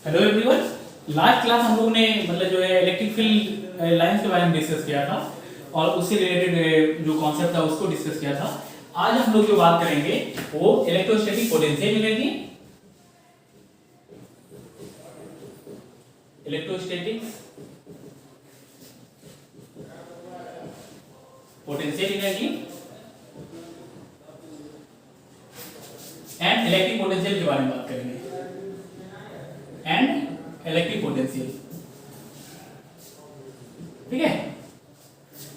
Hello everyone. Last class हम लोग ने मतलब जो है इलेक्ट्रिक फील्ड लाइंस के बारे में डिस्कस किया था और उससे रिलेटेड जो कॉन्सेप्ट था उसको डिस्कस किया था। आज हम लोग जो बात करेंगे वो electrostatic potential energy, electrostatic potential energy and electric potential के बारे में बात करेंगे। एंड इलेक्ट्रिक पोटेंशियल, ठीक है।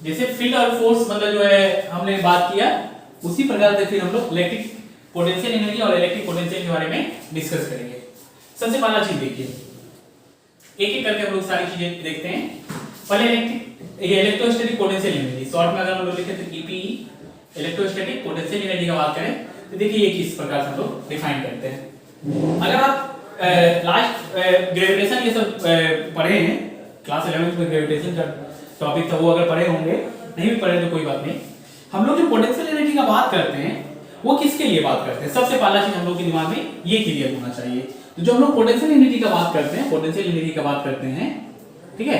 जैसे फील्ड और फोर्स मतलब जो है हमने बात किया, उसी प्रकार से फिर हम लोग इलेक्ट्रिक पोटेंशियल एनर्जी और इलेक्ट्रिक पोटेंशियल के बारे में डिस्कस करेंगे। सबसे पहला चीज देखिए, एक एक करके हम लोग सारी चीजें देखते हैं। पहले इलेक्ट्रोस्टैटिक पोटेंशियल एनर्जी, शॉर्ट में अगर हम लोग लिखें तो ईपीई, इलेक्ट्रोस्टैटिक पोटेंशियल एनर्जी का बात करें तो देखिए ये किस प्रकार से हम लोग डिफाइन करते हैं। अगर आप लास्ट ग्रेविटेशन ये सब पढ़े हैं, क्लास 11 में ग्रेविटेशन का टॉपिक था, वो अगर पढ़े होंगे, नहीं भी पढ़े तो कोई बात नहीं। हम लोग जो पोटेंशियल एनर्जी का बात करते हैं वो किसके लिए बात करते हैं, सबसे पहला चीज हम लोग के दिमाग में ये क्लियर होना चाहिए। तो जो हम लोग पोटेंशियल एनर्जी का बात करते हैं, पोटेंशियल एनर्जी का बात करते हैं, ठीक है।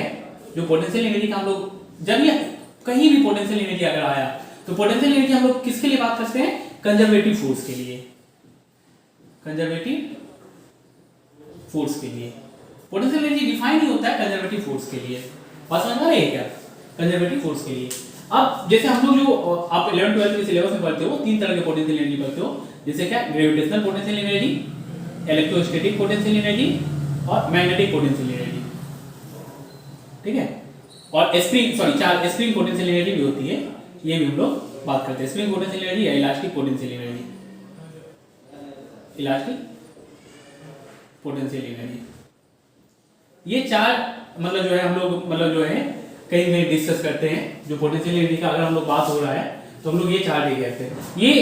जो पोटेंशियल एनर्जी का हम लोग जब ये कहीं भी पोटेंशियल एनर्जी अगर आया तो पोटेंशियल एनर्जी हम लोग किसके लिए बात करते हैं, कंजर्वेटिव फोर्स के लिए, कंजर्वेटिव फोर्स के लिए। पोटेंशियल एनर्जी डिफाइन ही होता है कंजर्वेटिव फोर्स के लिए, बात समझ में आ रही है क्या, कंजर्वेटिव फोर्स के लिए। अब जैसे हम लोग जो आप 11 12 के सिलेबस में पढ़ते हो, तीन तरह के पोटेंशियल एनर्जी पढ़ते हो, जैसे क्या, gravitational potential energy, electrostatic potential energy और मैग्नेटिक पोटेंशियल एनर्जी, ठीक है। और स्प्रिंग पोटेंशियल एनर्जी भी होती है, ये भी हम लोग बात करते हैं। स्प्रिंग पोटेंशियल एनर्जी या elastic potential energy, elastic potential energy, ये चार मतलब जो है हम लोग मतलब जो है कहीं में डिस्कस करते हैं। जो पोटेंशियल एनर्जी का अगर हम लोग बात हो रहा है तो हम लोग ये चार भी कहते हैं। ये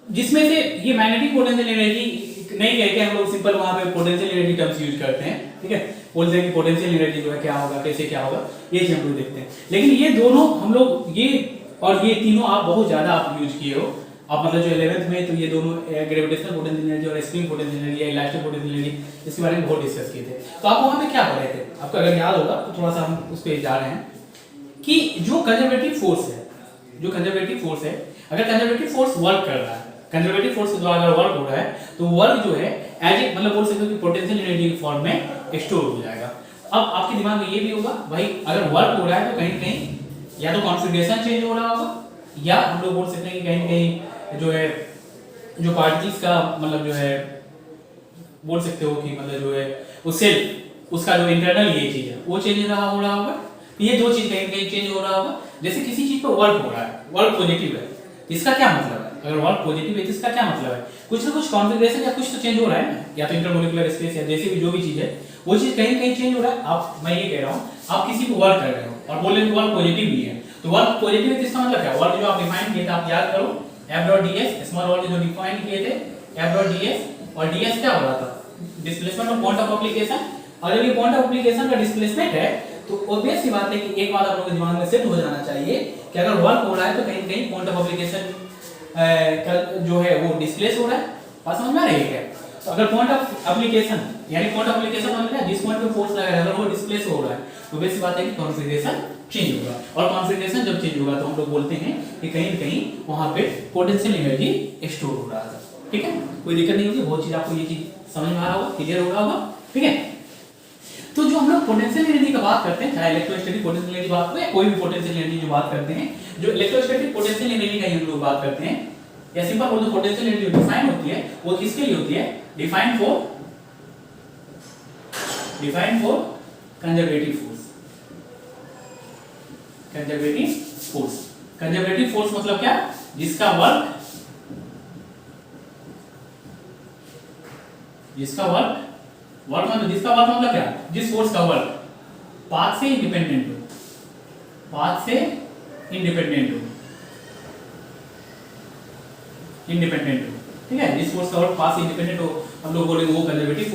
जिसमें से ये मैग्नेटिक पोटेंशियल एनर्जी नहीं कहते, हम लोग सिंपल वहां पे पोटेंशियल एनर्जी टर्म्स यूज करते हैं, ठीक है। बोलते हैं कि पोटेंशियल एनर्जी जो है क्या होगा, कैसे क्या होगा, ये चीज हम लोग देखते हैं। लेकिन ये दोनों हम लोग ये और ये तीनों आप बहुत ज्यादा आप यूज किए हो, आप मतलब जो 11th में, तो ये दोनों ग्रेविटेशनल पोटेंशियल एनर्जी और स्प्रिंग पोटेंशियल एनर्जी या इलास्टिक पोटेंशियल एनर्जी, इसके बारे में बहुत डिस्कस किए थे। तो आप वहां पे क्या पढ़े थे, आपको अगर याद होगा तो थोड़ा सा हम उस पे जा रहे हैं कि जो कंजर्वेटिव फोर्स है, जो कंजर्वेटिव फोर्स है, अगर कंजर्वेटिव फोर्स वर्क कर रहा है, कंजर्वेटिव फोर्स के द्वारा अगर वर्क हो रहा है तो वर्क जो है एज ए मतलब बोल सकते हो कि पोटेंशियल एनर्जी के फॉर्म में स्टोर हो जाएगा। अब आपके दिमाग में ये भी होगा भाई, अगर वर्क हो रहा है तो कहीं कहीं या तो कॉन्फ़िगरेशन चेंज हो रहा होगा, या हम लोग बोल सकते हैं कि कहीं कहीं जो है जो पार्टिकल्स का मतलब जो है बोल सकते हो कि मतलब जो है वो सेल उसका जो इंटरनल ये चीज है वो चेंज हो रहा होगा। ये दो चीज कहीं कहीं चेंज हो रहा होगा। जैसे किसी चीज पर वर्क हो रहा है, वर्क पॉजिटिव है, इसका क्या मतलब है, अगर वर्क पॉजिटिव है तो इसका क्या मतलब है, कुछ ना कुछ कॉन्फ़िगरेशन या कुछ तो चेंज हो रहा है ना, या तो इंटरमोलिकुलर स्पेस या जैसे भी जो भी चीज है वो चीज कहीं कहीं चेंज हो रहा है। आप मैं ये कह रहा हूँ, आप किसी को वर्क कर रहे हो और बोल रहे हो वर्क पॉजिटिव भी है, तो वर्क पॉजिटिव है तो इसका मतलब क्या, वर्क जो आप डिफाइन किए थे आप याद करो, F.ds स्मॉल वर्क जो डिफाइन किए थे F.ds, और ds क्या हो रहा था, displacement of point of application. और जब ये पॉइंट ऑफ एप्लीकेशन का डिस्प्लेसमेंट है तो ऑब्वियस सी बात है कि एक बात आप लोगों के दिमाग में सेट हो जाना चाहिए कि अगर वर्क हो रहा है तो कहीं कहीं पॉइंट ऑफ एप्लीकेशन जो है वो डिस्प्लेस हो रहा है। बात समझ में आ रही है क्या? तो अगर पॉइंट ऑफ एप्लीकेशन यानी पॉइंट ऑफ एप्लीकेशन मतलब है जिस पॉइंट पे फोर्स लगा है अगर वो डिस्प्लेस हो रहा है तो वैसी बात है कि कॉन्फ़िगरेशन चेंज होगा, और कॉन्फ़िगरेशन जब चेंज होगा तो हम लोग बोलते हैं कि कहीं न कहीं वहां पे पोटेंशियल एनर्जी स्टोर हो रहा है, ठीक है। कोई दिक्कत नहीं होगी, बहुत चीज आपको ये चीज समझ में आ रहा होगा, क्लियर हो रहा होगा, ठीक है। तो जो हम लोग पोटेंशियल एनर्जी का बात करते हैं, चाहे इलेक्ट्रोस्टैटिक पोटेंशियल एनर्जी बात करें या कोई भी पोटेंशियल एनर्जी जो बात करते हैं, जो इलेक्ट्रोस्टैटिक पोटेंशियल एनर्जी का हम लोग बात करते हैं, या सिंपल बोल दो पोटेंशियल एनर्जी डिफाइन होती है वो किसके लिए होती है, define for conservative force. Conservative force, conservative force मतलब क्या, जिसका वर्क मतलब क्या, जिस फोर्स का वर्क पाथ से इंडिपेंडेंट हो, पाथ से इंडिपेंडेंट हो, ठीक है। जिस फोर्स का वर्क पाथ से इंडिपेंडेंट हो हम लोग बोलेंगे वो कंजर्वेटिव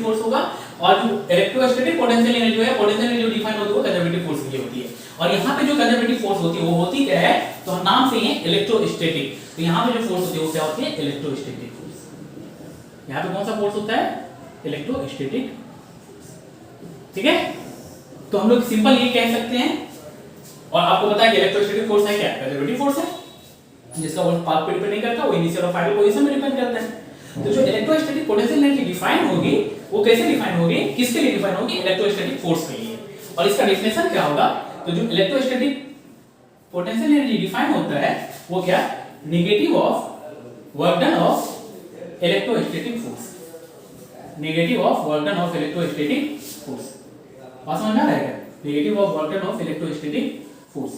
फोर्स होगा। और जो इलेक्ट्रोस्टैटिक पोटेंशियल एनर्जी है, पोटेंशियल एनर्जी जो डिफाइन होती है वो कंजर्वेटिव फोर्स के लिए होती है। और यहाँ पे जो कंजर्वेटिव फोर्स होती है वो होती क्या है, तो नाम से ही है इलेक्ट्रोस्टैटिक, तो यहाँ पे जो फोर्स होती है वो क्या होती है, इलेक्ट्रोस्टैटिक फोर्स। यहाँ पे कौन सा फोर्स होता है, इलेक्ट्रोस्टैटिक। ठीक है, तो हम लोग सिंपल ये कह सकते हैं, और आपको पता है कि इलेक्ट्रोस्टैटिक फोर्स है क्या, कंजर्वेटिव फोर्स है, जिसका वो पाथ पे डिपेंड नहीं करता, वो इनिशियल और फाइनल पोजीशन में डिपेंड करता है। तो जो इलेक्ट्रोस्टैटिक पोटेंशियल एनर्जी डिफाइन होगी, वो कैसे डिफाइन होगी, किसके लिए डिफाइन होगी, इलेक्ट्रोस्टैटिक फोर्स के लिए। और इसका डेफिनेशन क्या होगा, तो जो इलेक्ट्रोस्टैटिक पोटेंशियल एनर्जी डिफाइन होता है वो क्या, negative of work done of electrostatic force, negative of work done of electrostatic force. बात समझ में आ रहा है, negative of work done of electrostatic force.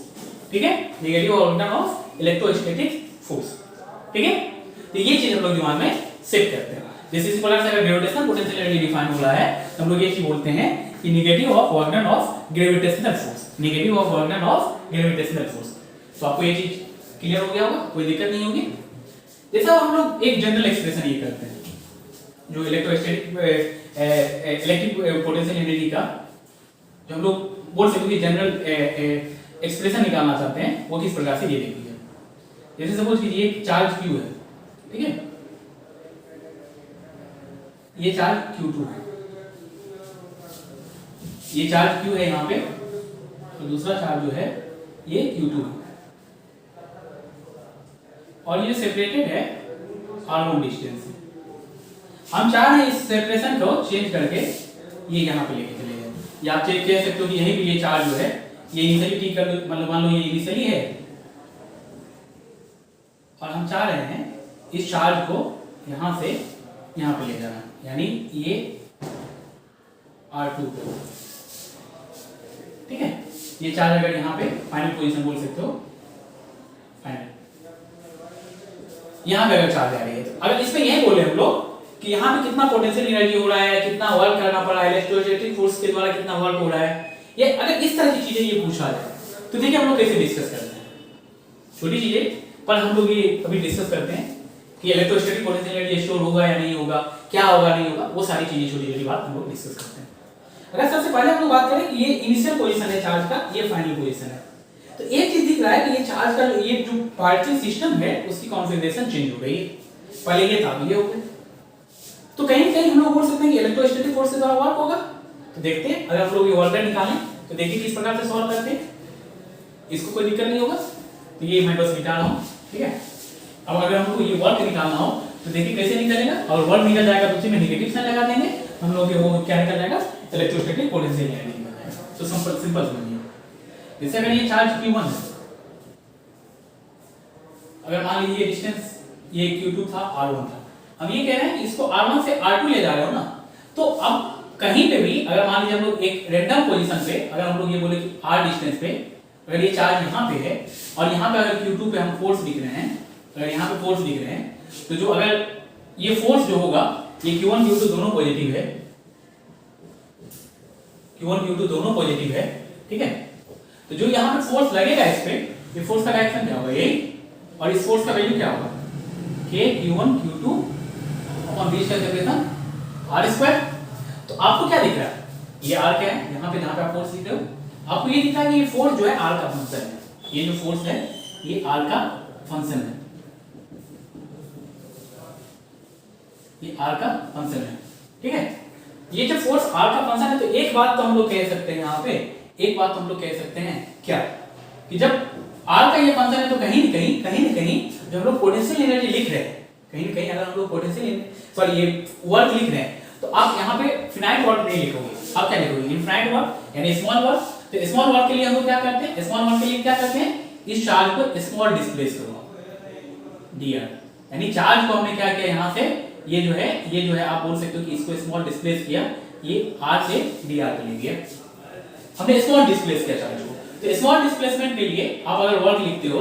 ठीक है, negative work done of electrostatic force. ठीक है, तो ये चीज हम लोग दिमाग में सेट करते हैं। जैसे इस प्रकार से अगर ग्रेविटेशनल पोटेंशियल एनर्जी डिफाइन हो रहा है तो हम लोग ये चीज बोलते हैं कि negative of work done of gravitational force, negative of work done of gravitational force. तो आपको ये चीज क्लियर हो गया होगा, कोई दिक्कत नहीं होगी। जैसा हम लोग एक जनरल एक्सप्रेशन ये करते हैं, जो इलेक्ट्रोस्टैटिक इलेक्ट्रिक पोटेंशियल एनर्जी का जो हम लोग बोल सकते हैं जनरल एक्सप्रेशन निकालना चाहते हैं, वो किस प्रकार से ये देखिए। जैसे सपोज कीजिए एक चार्ज Q है, ठीक है, ये चार्ज Q2 है, ये चार्ज Q है यहाँ पे, तो दूसरा चार्ज जो है ये Q2 है, और ये सेपरेटेड है R1 डिस्टेंस से। हम चाह रहे हैं इस सेपरेशन को चेंज करके ये यहाँ पे लेके चले जाए, या आप चेक कह सकते हो कि यहीं पे ये चार्ज जो है ये इनिशियली ठीक कर, मतलब मान लो ये इनिशियली है, और हम चाह रहे हैं इस चार्ज को यहाँ से यहाँ पे ले जाना, यानी ये R2 पे। ठीक है, ये चार्ज अगर यहाँ पे फाइनल पोजीशन बोल सकते हो, फाइनल यहाँ पे अगर चार्ज आ रही है, अगर इसमें यही बोले हम लोग कि यहाँ पे कितना पोटेंशियल एनर्जी हो रहा है, कितना वर्क करना पड़ रहा है, इलेक्ट्रोस्टैटिक फोर्स के द्वारा कितना वर्क हो रहा है, ये अगर इस तरह की चीजें ये पूछा जाए तो देखिए हम लोग कैसे डिस्कस करते हैं। छोटी चीजें पर हम लोग ये अभी डिस्कस करते हैं कि इलेक्ट्रोस्टैटिक पोटेंशियल एनर्जी स्टोर होगा या नहीं होगा, क्या होगा नहीं होगा, वो सारी चीजें छोटी छोटी बात हम लोग डिस्कस करते हैं। अगर सबसे पहले हम लोग बात करें कि ये इनिशियल पोजीशन है चार्ज का, ये फाइनल पोजीशन है, तो एक चीज दिख रहा है कि ये चार्ज का ये जो पार्टिकल सिस्टम है उसकी कॉन्फ़िगरेशन चेंज हो गई है, पहले ये था ये हो गया। तो कहीं कहीं हम लोग बोल सकते हैं कि इलेक्ट्रोस्टैटिक फोर्स के द्वारा वर्क होगा। तो देखते हैं, अगर हम लोग ये वर्क निकालें तो देखिए किस प्रकार से सॉल्व करते हैं, इसको कोई दिक्कत नहीं होगा। तो ये मैं बस मिटा रहा हूं, ठीक है। अब अगर हमको ये वर्क निकालना हो तो देखिए कैसे निकलेगा, और वर्क निकल जाएगा तो उसी में नेगेटिव साइन लगा देंगे, हम लोग वो क्या निकल जाएगा, इलेक्ट्रोस्टैटिक पोटेंशियल एनर्जी निकल जाएगा। तो सिंपल सिंपल समझिए, जैसे अगर ये चार्ज Q1 है, अगर मान लीजिए डिस्टेंस ये Q2 था, R1 था, हम ये कह रहे हैं कि इसको R1 से R2 ले जा रहे हो ना, तो अब कहीं पे भी अगर मान लीजिए हम लोग एक रैंडम पोजीशन पे अगर हम लोग ये बोले कि R डिस्टेंस पे अगर ये चार्ज यहाँ पे है और यहाँ पे अगर Q2 पे हम फोर्स दिख रहे हैं, अगर यहाँ पे फोर्स दिख रहे हैं, तो जो अगर ये फोर्स जो होगा ये Q1 Q2 दोनों पॉजिटिव है, Q1 Q2 दोनों पॉजिटिव है, ठीक है। तो जो यहाँ पे फोर्स लगेगा इस पे, ये फोर्स का डायरेक्शन क्या होगा, यही, और इस फोर्स का वैल्यू क्या होगा, K Q1 Q2 upon b square separation R²। तो आपको क्या दिख रहा है, ये R क्या है, यहाँ पे जहाँ पे आप फोर्स दिख रहे हो, आपको ये दिख रहा है कि ये फोर्स जो है R का फंक्शन है, ये जो फोर्स है ये R का फंक्शन है, ये R का फंक्शन है, ठीक है। ये जब फोर्स R का फंक्शन है तो एक बात तो हम लोग कह सकते हैं, यहाँ पे एक बात तो हम लोग कह सकते हैं क्या, कि जब R का ये फंक्शन है तो कहीं न कहीं जो हम लोग पोटेंशियल एनर्जी लिख रहे हैं, कहीं न कहीं अगर हम लोग पोटेंशियल सॉरी ये वर्क लिख रहे हैं तो आप यहाँ पे फिनाइट वर्क नहीं लिखोगे, आप क्या लिखोगे, इनफाइनाइट वर्क यानी स्मॉल वर्क। तो स्मॉल वर्क के लिए हम लोग क्या करते हैं, स्मॉल वर्क के लिए क्या करते हैं, इस चार्ज को स्मॉल डिस्प्लेस करो dr, यानी चार्ज को हमने क्या किया, यहाँ से ये जो है आप बोल सकते हो कि इसको स्मॉल डिस्प्लेस किया, ये r से dr पे ले गया, हमने स्मॉल डिस्प्लेस किया चार्ज को। तो स्मॉल डिस्प्लेसमेंट के लिए आप अगर वर्क लिखते हो,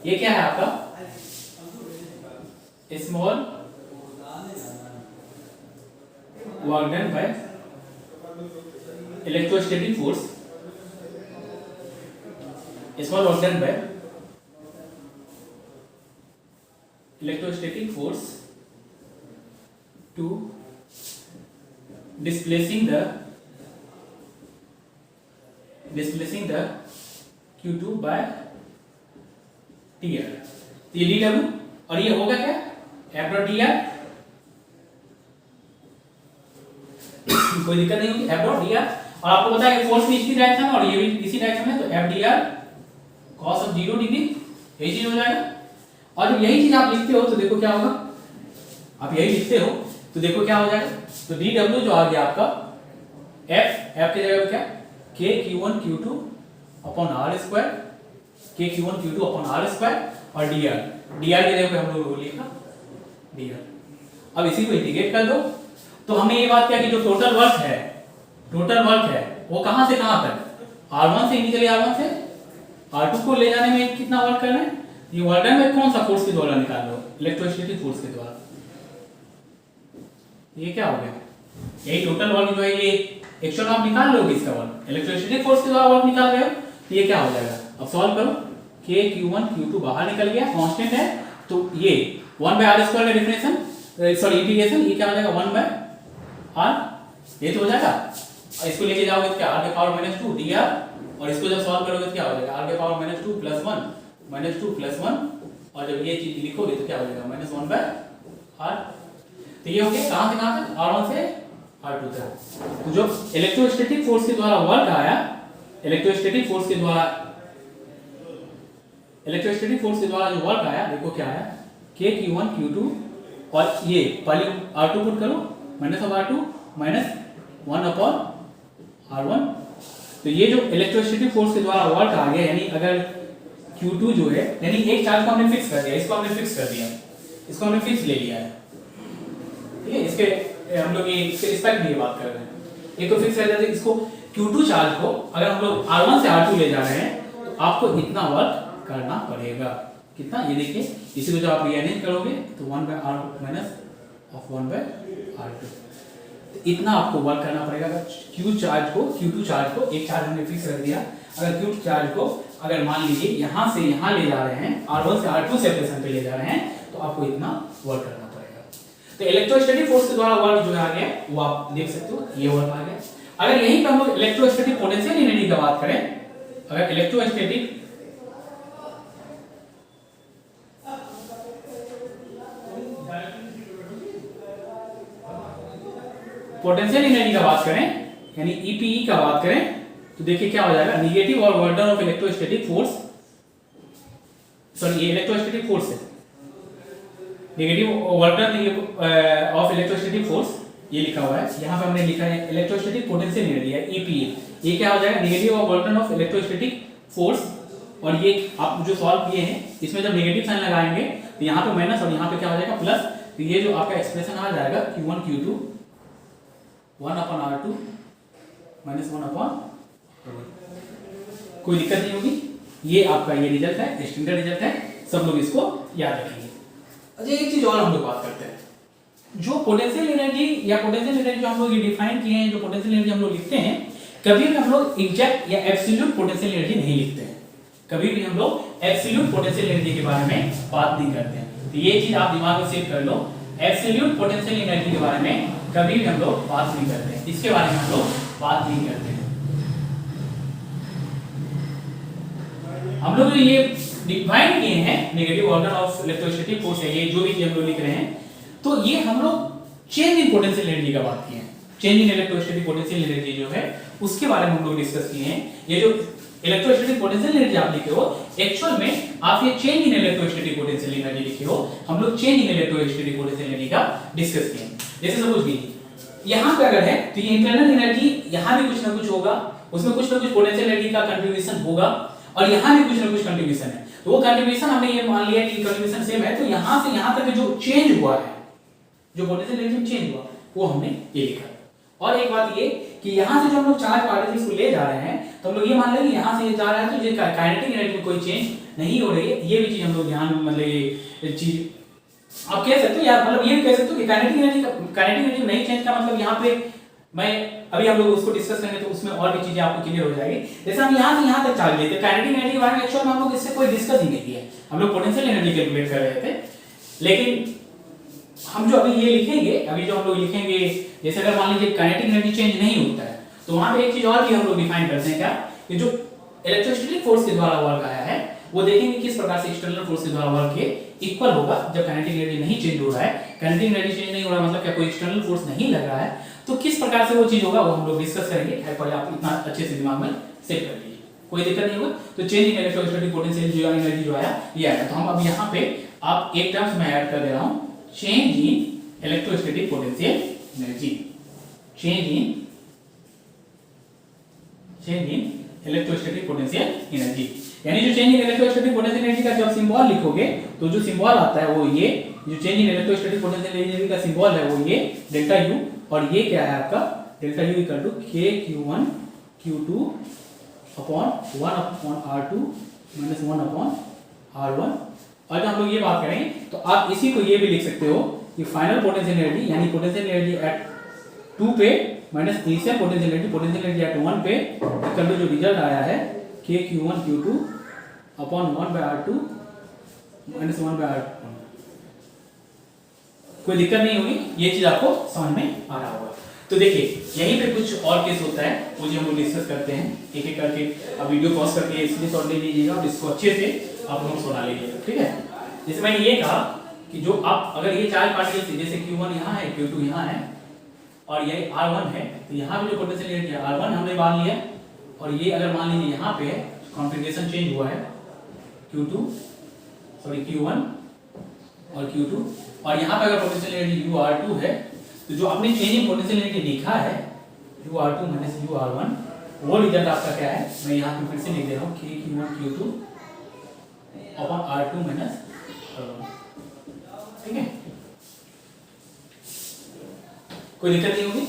ये क्या है आपका small work done by electrostatic force, small work done by electrostatic force to displacing the Q2 by dr। तो ये dw और ये होगा क्या, f dot dr, कोई दिक्कत नहीं होगी, एफ डॉट डी आर। और आपको पता है कि फोर्स भी इसी डायरेक्शन में और ये भी इसी डायरेक्शन में, तो F D R cos of 0 degree, यही चीज हो जाएगा। और जब यही चीज आप लिखते हो तो देखो क्या होगा, आप यही लिखते हो तो देखो क्या हो जाएगा, तो डी डब्ल्यू जो आ गया आपका एफ की जगह क्या, के Q1 Q2 upon R square, के Q1 Q2 upon R square, और डी आर की जगह पे हम लोग लिखा डी आर। अब इसी को इंटीग्रेट कर दो, तो हमने ये बात किया कि जो टोटल वर्क है वो कहां से कहां तक, R1 से इनिशियली R1 से R2 को ले जाने में कितना वर्क करना है, ये वर्क डन में कौन सा फोर्स के द्वारा निकाल लो, इलेक्ट्रोस्टैटिक फोर्स के द्वारा। ये क्या हो गया, यही टोटल वर्क जो है ये एक्चुअल आप निकाल लोगे इसका वर्क, इलेक्ट्रोस्टैटिक फोर्स के द्वारा वर्क निकाल रहे हो, तो ये क्या हो जाएगा, अब सॉल्व करो, k Q1 Q2 बाहर निकल गया, कांस्टेंट है, तो ये 1/r² का डेफिनेशन सॉरी इंटीग्रेशन, ये क्या हो जाएगा 1/r, ये तो हो जाएगा। इसको लेके जाओगे तो क्या r के पावर -2 dr, और इसको जब सॉल्व करोगे तो क्या हो जाएगा r के पावर -2 + 1 और जब ये चीज लिखोगे तो क्या हो जाएगा -1/r। तो ये हो गया कहां से कहां तक, R1 से R2 तक। तो जो इलेक्ट्रोस्टैटिक फोर्स के द्वारा वर्क आया, इलेक्ट्रोस्टैटिक फोर्स के द्वारा जो वर्क आया, देखो क्या आया, k Q1 Q2 और ये पहले R2 पुट करो, -r2 -1/r1। तो ये जो इलेक्ट्रोस्टैटिक फोर्स के द्वारा वर्क आ गया, यानी अगर Q2 जो है, यानी एक चार्ज को हमने फिक्स कर दिया, इसको हमने फिक्स कर दिया, इसको हमने फिक्स ले लिया है, ठीक है, इसके हम लोग ये इसके रिस्पेक्ट में ये बात कर रहे हैं, एक को फिक्स कर दिया, इसको Q2 चार्ज को अगर हम लोग R1 से R2 ले जा रहे हैं तो आपको इतना वर्क करना पड़ेगा, कितना, ये देखिए, इसी को जब आप रीअरेंज करोगे तो 1/r - 1/r2, तो इतना आपको वर्क करना पड़ेगा। Q2 चार्ज को एक चार्ज हमने फिक्स कर दिया, अगर Q चार्ज को अगर मान लीजिए यहां से यहां ले जा रहे हैं, R1 से R2 सेपरेशन पे ले जा रहे हैं, तो आपको इतना वर्क करना पड़ेगा। तो इलेक्ट्रोस्टैटिक फोर्स के द्वारा वर्क जो आ गया वो आप देख सकते हो, ये वर्क आ गया। अगर यहीं पे हम लोग इलेक्ट्रोस्टैटिक पोटेंशियल एनर्जी की बात करें, अगर इलेक्ट्रोस्टैटिक पोटेंशियल एनर्जी का बात करें, यानी EPE का बात करें, तो देखिए क्या हो जाएगा, नेगेटिव और work done of electrostatic force, sorry ये इलेक्ट्रोस्टैटिक फोर्स है, negative work done of electrostatic force, ये लिखा हुआ है, यहाँ पे हमने लिखा है इलेक्ट्रोस्टैटिक पोटेंशियल एनर्जी है EPE, ये क्या हो जाएगा, नेगेटिव और work done of electrostatic force. और ये आप जो सॉल्व किए हैं इसमें जब नेगेटिव साइन लगाएंगे तो यहाँ पे माइनस और यहाँ पे क्या हो जाएगा प्लस, तो ये जो आपका एक्सप्रेशन आ जाएगा Q1 Q2 1/r2 -1/r1, कोई दिक्कत नहीं होगी। ये आपका ये रिजल्ट है, स्टैंडर्ड रिजल्ट है, सब लोग इसको याद रखेंगे। अच्छा एक चीज और हम लोग बात करते हैं, जो पोटेंशियल एनर्जी या पोटेंशियल एनर्जी जो हम लोग ये डिफाइन किए हैं, जो पोटेंशियल एनर्जी हम लोग लिखते हैं, कभी भी हम लोग एग्जैक्ट या एब्सोल्यूट पोटेंशियल एनर्जी नहीं लिखते हैं, कभी भी हम लोग एब्सोल्यूट पोटेंशियल एनर्जी के बारे में बात नहीं करते हैं। तो ये चीज आप दिमाग में सेव कर लो, एब्सोल्यूट पोटेंशियल एनर्जी के बारे में कभी भी हम लोग बात नहीं करते हैं, इसके बारे में हम लोग बात नहीं करते हैं। हम लोग ये डिफाइन किए हैं negative order of electrostatic force है, ये जो भी हम लोग लिख रहे हैं, तो ये हम लोग चेंज इन पोटेंशियल एनर्जी का बात किए हैं, change in electrostatic potential energy जो है उसके बारे में हम लोग डिस्कस किए हैं। ये जो इलेक्ट्रोस्टैटिक पोटेंशियल एनर्जी आप लिखे हो, एक्चुअल में आप ये change in electrostatic potential energy लिखे हो, हम लोग change in electrostatic potential energy का डिस्कस किए। जैसे सपोज कीजिए यहाँ पे अगर है तो ये इंटरनल एनर्जी यहाँ भी कुछ ना कुछ होगा, उसमें कुछ ना कुछ पोटेंशियल एनर्जी का कंट्रीब्यूशन होगा, और यहाँ भी कुछ ना कुछ कंट्रीब्यूशन है, तो वो कंट्रीब्यूशन हमने ये मान लिया कि कंट्रीब्यूशन सेम है, तो यहाँ से यहाँ तक जो चेंज हुआ है, जो पोटेंशियल एनर्जी चेंज हुआ वो हमने ये लिखा। और एक बात ये कि यहाँ से जो हम लोग चार्ज पार्टिकल्स को ले जा रहे हैं, तो हम लोग ये मान लेंगे यहाँ से ये जा रहा है तो ये काइनेटिक एनर्जी में कोई चेंज नहीं हो रही है, ये भी चीज हम लोग ध्यान मतलब ये चीज आप कह सकते हो यार, मतलब ये भी कह सकते हो कि काइनेटिक एनर्जी नहीं चेंज का मतलब यहाँ पे मैं अभी हम लोग उसको डिस्कस करेंगे तो उसमें और भी चीजें आपको क्लियर हो जाएगी। जैसे हम यहाँ से यहाँ तक चार्ज लेते हैं, काइनेटिक एनर्जी के बारे में एक्चुअल में हम लोग इससे कोई डिस्कस ही नहीं किया, हम लोग पोटेंशियल एनर्जी कैलकुलेट कर रहे थे। लेकिन हम जो अभी ये लिखेंगे, अभी जो हम लोग लिखेंगे, जैसे अगर मान लीजिए काइनेटिक एनर्जी चेंज नहीं होता है, तो वहां पे एक चीज और भी हम लोग डिफाइन करते हैं, क्या, कि जो इलेक्ट्रोस्टैटिक फोर्स के द्वारा वर्क आया है वो देखेंगे किस प्रकार से एक्सटर्नल फोर्स के द्वारा वर्क ये इक्वल होगा जब काइनेटिक एनर्जी नहीं चेंज हो रहा है। काइनेटिक एनर्जी चेंज नहीं हो रहा मतलब क्या कोई एक्सटर्नल फोर्स नहीं लग रहा है, तो किस प्रकार से वो चीज होगा वो हम लोग डिस्कस करेंगे। पहले आप इतना अच्छे से दिमाग में सेट कर लीजिए, कोई दिक्कत नहीं होगा। तो चेंज इन इलेक्ट्रोस्टैटिक पोटेंशियल जो एनर्जी जो आया ये आया, तो हम अब यहाँ पे आप एक टर्म्स में ऐड कर दे रहा हूँ, change in electrostatic potential energy. Change in electrostatic potential energy, यानी जो change in electrostatic potential energy का जब सिंबल लिखोगे तो जो सिंबल आता है वो ये, जो change in electrostatic potential energy का सिंबल है वो ये डेल्टा यू, और ये क्या है आपका delta U equal to k q1 q2 upon 1 upon r2 minus 1 upon r1। और जब हम लोग ये बात करेंगे तो आप इसी को ये भी लिख सकते हो कि फाइनल पोटेंशियल एनर्जी यानी पोटेंशियल एनर्जी एट 2 पे minus initial potential energy at 1 पे इक्वल टू जो रिजल्ट आया है k q1 q2 upon 1 by r2 minus 1 by r1। कोई दिक्कत नहीं होगी, ये चीज आपको समझ में आ रहा होगा। तो देखिए यहीं पे कुछ और केस होता है वो जो हम लोग डिस्कस करते हैं एक एक करके। अब वीडियो पॉज करके इसलिए शॉर्ट ले लीजिएगा और इसको अच्छे से आप नोट्स बना लीजिएगा, ठीक है। जैसे मैंने ये कहा कि जो आप अगर ये चार पार्टिकल्स जैसे q1 यहाँ है, q2 यहाँ है और ये r1 है, तो यहाँ पे जो पोटेंशियल एनर्जी है r1 हमने मान लिया, और ये अगर मान लीजिए यहाँ पे है कॉन्फ़िगरेशन चेंज हुआ है q1 और q2, और यहाँ पे अगर पोटेंशियल एनर्जी ur2 है, तो जो आपने चेंज इन पोटेंशियल एनर्जी लिखा है ur2 माइनस ur1 वो रिजल्ट आपका क्या है, मैं यहाँ पे फिर से लिख दे रहा हूँ k q1 q2 upon r2 minus r1, ठीक है। कोई दिक्कत नहीं होगी।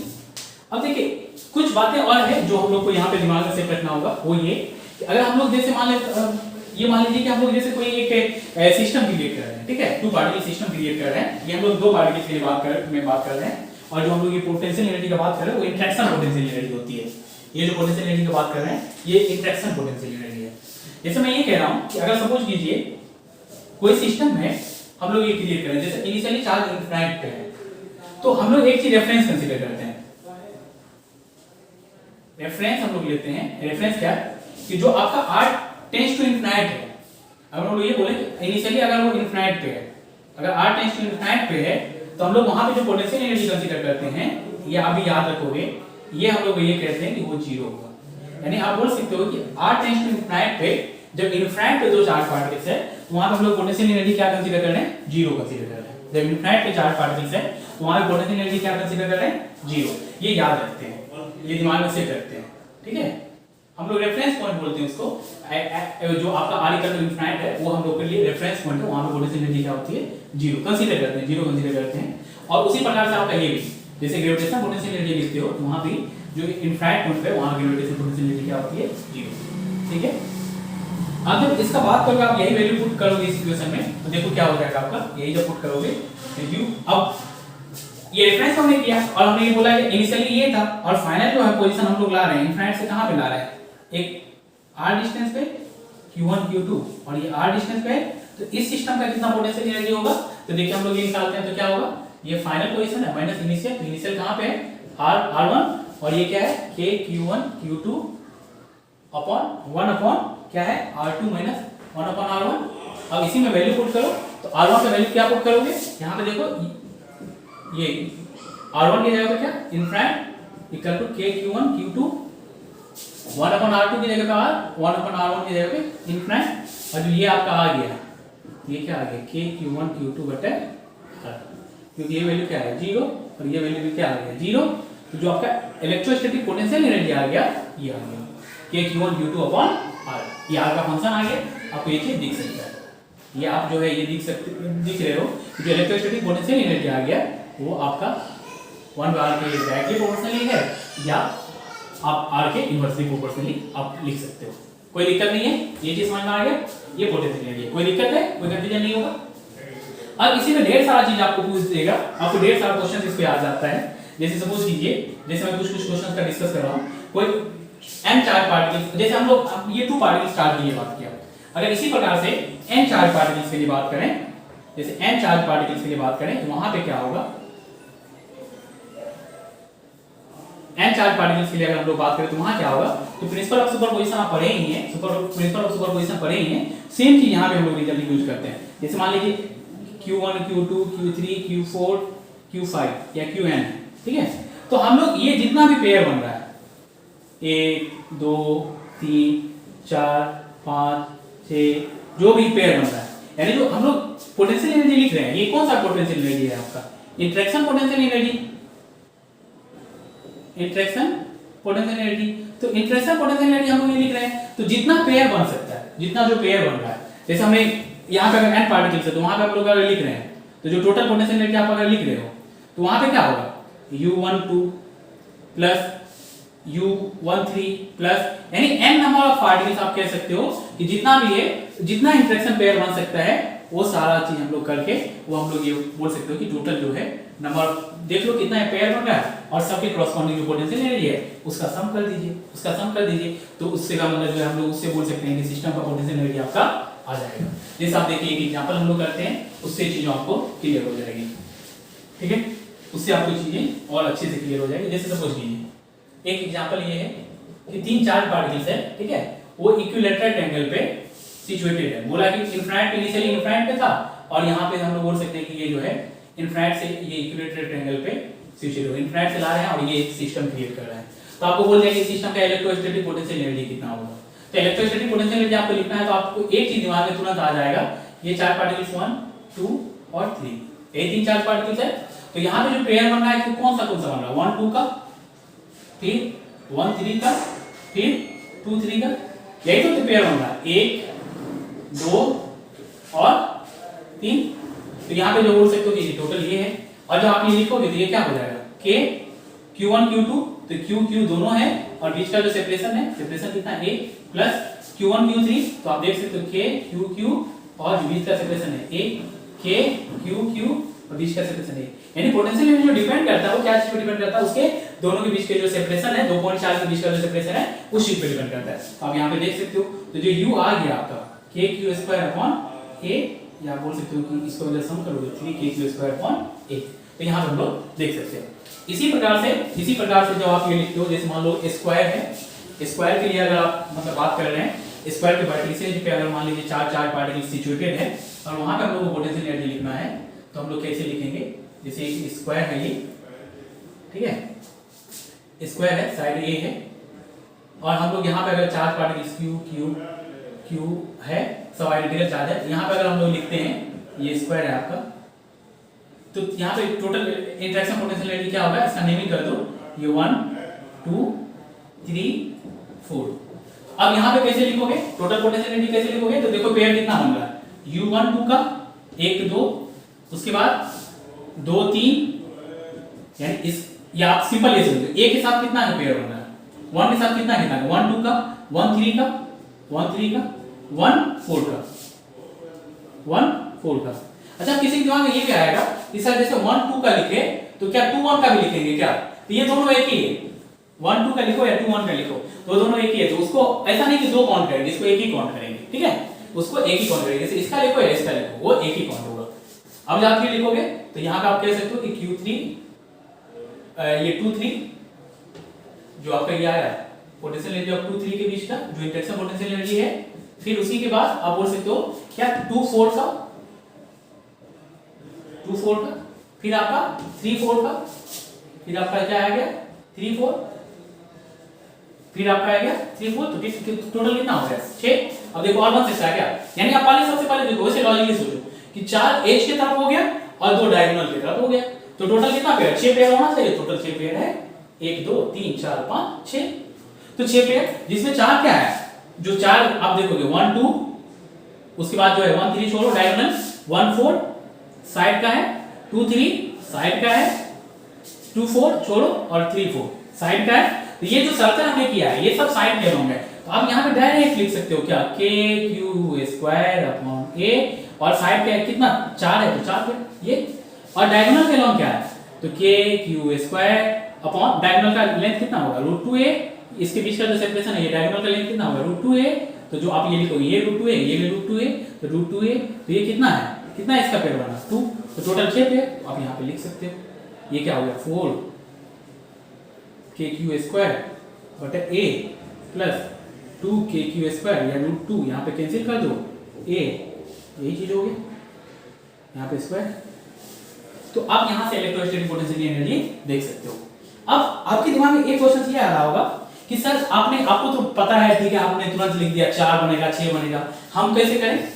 अब देखिए कुछ बातें और है जो हम लोग को यहाँ पे दिमाग में सेट रखना होगा, वो ये कि अगर हम लोग जैसे मान लीजिए कि हम लोग जैसे कोई एक सिस्टम क्रिएट कर रहे हैं, ठीक है, 2 पार्टिकल सिस्टम क्रिएट कर रहे हैं, ये हम लोग 2 पार्टिकल के लिए बात कर रहे हैं, और जो हम लोग ये पोटेंशियल एनर्जी का बात कर रहे हैं वो इंटरेक्शन पोटेंशियल एनर्जी होती है। ये जो पोटेंशियल एनर्जी की बात कर रहे हैं ये इंटरेक्शन पोटेंशियल एनर्जी है। जैसे मैं ये कह रहा हूँ कि अगर सपोज कीजिए कोई सिस्टम में हम लोग ये क्रिएट कर रहे हैं, जैसे इनिशियली चार्ज इनफाइनाइट पे है, तो हम लोग एक चीज रेफरेंस कंसीडर करते हैं। रेफरेंस हम लोग लेते हैं, रेफरेंस क्या है कि जो आपका r टेंड्स टू इनफाइनाइट है। अब हम लोग ये बोले इनिशियली अगर वो इनफाइनाइट पे है, अगर r टेंड्स टू इनफाइनाइट पे है, तो हम लोग वहां पे जो पोटेंशियल एनर्जी कंसीडर करते हैं, ये आप भी याद रखोगे, ये हम लोग ये कहते हैं कि वो जीरो होगा। यानी आप बोल सकते हो कि r टेंड्स टू इनफाइनाइट पे जब इनफाइनाइट पे दो चार्ज पार्टिकल्स है तो वहां पे हम लोग पोटेंशियल एनर्जी क्या कंसीडर कर रहे हैं, जीरो कंसीडर कर रहे हैं। जब इनफाइनाइट पे चार्ज पार्टिकल्स है तो वहां पे पोटेंशियल एनर्जी क्या कंसीडर कर रहे हैं, जीरो। ये याद रखते हैं, ये दिमाग में सेट रखते हैं, ठीक है। हम लोग रेफरेंस पॉइंट बोलते हैं उसको, जो आपका r इक्वल टू इनफाइनाइट है वो हम लोग के लिए रेफरेंस पॉइंट है, वहां पे पोटेंशियल एनर्जी क्या होती है, जीरो कंसीडर करते हैं, जीरो कंसीडर करते हैं। और उसी प्रकार से आपका ये भी जैसे ग्रेविटेशनल पोटेंशियल एनर्जी लिखते हो तो वहां भी जो इनफाइनाइट पॉइंट पे वहां ग्रेविटेशनल पोटेंशियल एनर्जी क्या होती है, जीरो, ठीक है। अब जब इसका बात करोगे आप यही वैल्यू पुट करोगे इस इक्वेशन में, तो देखो क्या हो जाएगा आपका, यही जब पुट करोगे यू, अब ये रेफरेंस हमने किया और हमने ये बोला कि इनिशियली ये था और फाइनल जो है पोजीशन हम लोग ला रहे हैं इनफाइनाइट से कहां पे ला रहे हैं, एक r डिस्टेंस पे q1 q2 और ये r डिस्टेंस पे है, तो इस सिस्टम का कितना पोटेंशियल एनर्जी होगा, तो देखिए हम लोग ये निकालते हैं तो क्या होगा, ये फाइनल पोजीशन है माइनस इनिशियल, तो इनिशियल कहां पे है r1 और ये क्या है k q1 q2 upon 1 upon क्या है r2 माइनस 1 अपॉन r1। अब इसी में वैल्यू पुट करो, तो r1 का वैल्यू क्या पुट करोगे, यहाँ पे देखो ये r1 की जगह पे क्या infinite equal to k q1 q2 1 upon r2 की जगह पे r 1 अपॉन r1 की जगह पे इनफाइनाइट, और जो ये आपका आ गया ये क्या आ गया k q1 q2 बटे r, क्योंकि ये वैल्यू क्या है जीरो और ये वैल्यू भी क्या आ गया जीरो, तो जो आपका इलेक्ट्रोस्टैटिक पोटेंशियल एनर्जी आ गया ये आ गया k q1 q2 upon r, ये r का फंक्शन आ गया, आपको ये चीज दिख सकता है, ये आप जो है ये दिख रहे हो जो इलेक्ट्रोस्टैटिक पोटेंशियल एनर्जी आ गया वो आपका 1 बाय r के डायरेक्टली प्रोपोर्शनली है या आप r के इनवर्सली प्रोपोर्शनली आप लिख सकते हो। कोई दिक्कत नहीं है, ये चीज समझ में आ गया, ये पोटेंशियल एनर्जी है, कोई दिक्कत है, कोई कंफ्यूजन नहीं होगा। अब इसी में ढेर सारा चीज आपको पूछ देगा, आपको ढेर सारा क्वेश्चन इस पे आ जाता है। जैसे सपोज कीजिए जैसे मैं कुछ क्वेश्चंस का डिस्कस कर रहा हूं, कोई n चार्ज पार्टिकल्स, जैसे हम लोग ये 2 पार्टिकल्स चार्ज के लिए बात किया, अगर इसी प्रकार से n चार्ज पार्टिकल्स के लिए बात करें, जैसे n चार्ज पार्टिकल्स के लिए बात करें तो वहां पे क्या होगा, n चार्ज पार्टिकल्स के लिए अगर हम लोग बात करें तो वहां क्या होगा, तो प्रिंसिपल ऑफ सुपरपोजिशन आप पढ़े ही हैं, प्रिंसिपल ऑफ सुपरपोजिशन पढ़े ही हैं, सेम चीज यहां पे हम लोग रिजल्ट यूज करते हैं। जैसे मान लीजिए Q1 Q2 Q3 Q4 Q5 या Qn, ठीक है। तो हम लोग ये जितना भी पेयर बन रहा है 1 2 3 4 5 6 जो भी पेयर बन रहा है, यानी जो हम लोग पोटेंशियल एनर्जी लिख रहे हैं, ये कौन सा पोटेंशियल एनर्जी है आपका, interaction potential energy, interaction potential energy. तो इंटरेक्शन पोटेंशियल एनर्जी हम लोग ये लिख रहे हैं, तो जितना पेयर बन सकता है, जितना जो पेयर बन रहा है, जैसे हमने यहाँ पे अगर n पार्टिकल्स है तो वहां पे आप लोग अगर लिख रहे हैं, तो जो टोटल पोटेंशियल एनर्जी आप अगर लिख रहे हो तो वहां पे क्या होगा, U12 प्लस U13 प्लस, यानी n नंबर ऑफ पार्टिकल्स आप कह सकते हो कि जितना भी है, जितना इंटरेक्शन पेयर बन सकता है वो सारा चीज हम लोग करके वो हम लोग ये बोल सकते हो कि टोटल जो है नंबर, देख लो कितना पेयर बन रहा है और सबके कॉरस्पॉन्डिंग जो पोटेंशियल एनर्जी है उसका सम कर दीजिए, उसका सम कर दीजिए, तो उससे का मतलब जो है हम लोग उससे बोल सकते हैं कि सिस्टम का पोटेंशियल एनर्जी आपका आ जाएगा। जैसे आप देखिए एक एग्जांपल हम लोग करते हैं, उससे चीजें आपको क्लियर हो जाएगी, ठीक है, उससे आपको चीजें और अच्छे से क्लियर हो जाएगी। जैसे सपोज कीजिए एक एग्जांपल ये है कि 3 चार्ज पार्टिकल्स है, ठीक है, वो इक्विलैटरल ट्रायंगल पे सिचुएटेड है, बोला कि इनफिनिट पे, इनिशियली इनफिनिट पे था और यहाँ पे हम लोग बोल सकते हैं कि ये जो है इनफिनिट से ये इक्विलैटरल ट्रायंगल पे सिचुएटेड है, इनफिनिट से ला रहे हैं और ये सिस्टम क्रिएट कर रहा है। तो आपको बोल दिया कि सिस्टम का इलेक्ट्रोस्टैटिक पोटेंशियल एनर्जी कितना होगा। तो इलेक्ट्रोस्टैटिक पोटेंशियल एनर्जी आपको लिखना है तो आपको एक चीज दिमाग में तुरंत आ जाएगा, ये चार पार्टिकल्स 1 2 और 3, ये 3 चार्ज पार्टिकल्स है। तो यहाँ पे जो पेयर बन रहा है तो कौन सा बन रहा है, 1 2 का, फिर 1 3 का, फिर 2 3 का, यही तो पेयर बन रहा है, 1 2 और 3। तो यहाँ पे जो बोल सकते हो कि टोटल ये है, और जब आप ये लिखोगे तो ये क्या हो जाएगा, k Q1 Q2, तो Q Q दोनों है और बीच का जो सेपरेशन है, सेपरेशन कितना है 1 प्लस Q1 Q3, तो आप देख सकते हो k Q Q और बीच का सेपरेशन है 1 k Q Q और बीच का सेपरेशन है, यानी पोटेंशियल एनर्जी जो डिपेंड करता है वो क्या चीज पे डिपेंड करता है, उसके दोनों के बीच के जो सेपरेशन है, 2.4 के बीच का जो सेपरेशन है उस चीज पे डिपेंड करता है। तो आप यहाँ पे देख सकते हो, तो जो U आ गया आपका k Q² a, या बोल सकते हो कि इसको अगर सम करोगे 3k² a, तो यहाँ पे हम लोग देख सकते हैं। इसी प्रकार से जब आप ये लिखते हो, जैसे मान लो स्क्वायर है, स्क्वायर के लिए अगर आप मतलब बात कर रहे हैं, स्क्वायर के वर्टिसेज पे अगर मान लीजिए 4 4 पार्टिकल सिचुएटेड है और वहां पे हम लोग को पोटेंशियल एनर्जी लिखना है, तो हम लोग कैसे लिखेंगे, जैसे एक स्क्वायर है ये, ठीक है, स्क्वायर है, साइड ए है और हम लोग यहाँ पे अगर 4 पार्टिकल्स Q Q Q है, सब आइडेंटिकल चार्ज है, यहाँ पे अगर हम लोग लिखते हैं ये स्क्वायर है आपका, तो यहाँ पे टोटल इंटरेक्शन पोटेंशियल एनर्जी क्या होगा, इसका नेमिंग कर दो, ये 1 2 3 4। अब यहाँ पे कैसे लिखोगे टोटल पोटेंशियल एनर्जी, कैसे लिखोगे, तो देखो पेयर कितना बन रहा है, U1 2 का 1 2, उसके बाद 2 3, यानी इस या आप सिंपल ये समझो, एक के साथ कितना है पेयर बन रहा है, 1 के साथ कितना है, 1 2 का 1 3 का 1 3 का 1 4 का 1 4 का। अच्छा किसी के दिमाग में ये भी आएगा कि सर जैसे 1 2 का लिखे तो क्या 2 1 का भी लिखेंगे क्या, तो ये दोनों एक ही है, 1 2 का लिखो या 2 1 का लिखो तो दोनों एक ही है, तो उसको ऐसा नहीं कि दो काउंट करेंगे, इसको एक ही काउंट करेंगे, ठीक है, उसको एक ही काउंट करेंगे, जैसे इसका लिखो या इसका लिखो वो एक ही काउंट होगा। अब जब आप ये लिखोगे तो यहाँ पे आप कह सकते हो कि Q3 ये 2 3 जो आपका ये आया पोटेंशियल एनर्जी ऑफ 2 3 के बीच का जो इंटरेक्शन पोटेंशियल एनर्जी है, फिर उसी के बाद आप बोल सकते हो क्या 2 4 का, 2 4 का, फिर आपका 3 4 का, फिर आपका क्या आ गया 3 4, फिर आपका आ गया 3 4, तो टोटल कितना हो गया 6। अब देखो और बन सकता है क्या, यानी आप पहले सबसे पहले देखो वैसे लॉजिकली सोचो कि 4 एज की तरफ हो गया और 2 डायगोनल की तरफ हो गया, तो टोटल कितना पेयर, 6 पेयर होना चाहिए, टोटल 6 पेयर है 1 2 3 4 5 6, तो 6 पेयर जिसमें 4 क्या है, जो 4 आप देखोगे 1 2, उसके बाद जो है 1 3 छोड़ो डायगोनल, 1 4 साइड का है, 2 3 साइड का है, 2 4 छोड़ो और 3 4 साइड का है। तो ये जो सर्कल हमने किया है ये सब साइड के होंगे, तो आप यहाँ पे डायरेक्ट लिख सकते हो क्या k Q² a, और साइड का कितना 4 है तो 4 पे ये, और डायगोनल के लॉन्ग क्या है तो k Q² डायगोनल का लेंथ कितना होगा √2a, इसके बीच का जो सेपरेशन है ये डायगोनल का लेंथ कितना होगा √2a, तो जो आप ये लिखोगे ये √2a ये भी √2a, तो √2a, तो ये कितना है, कितना है इसका पेयर बना 2, तो टोटल 6 पेयर, तो आप यहाँ पे लिख सकते हो ये क्या हो गया 4 के क्यू स्क्वायर बटे ए प्लस 2 के क्यू स्क्वायर या रूट 2 यहाँ पे कैंसिल कर दो ए, यही चीज हो गई यहाँ पे स्क्वायर। तो आप यहाँ से इलेक्ट्रोस्टैटिक पोटेंशियल एनर्जी देख सकते हो। अब आपके दिमाग में एक क्वेश्चन ये आ रहा होगा कि सर आपको तो पता है, ठीक है, आपने तुरंत लिख दिया 4 बनेगा 6 बनेगा, हम कैसे करें?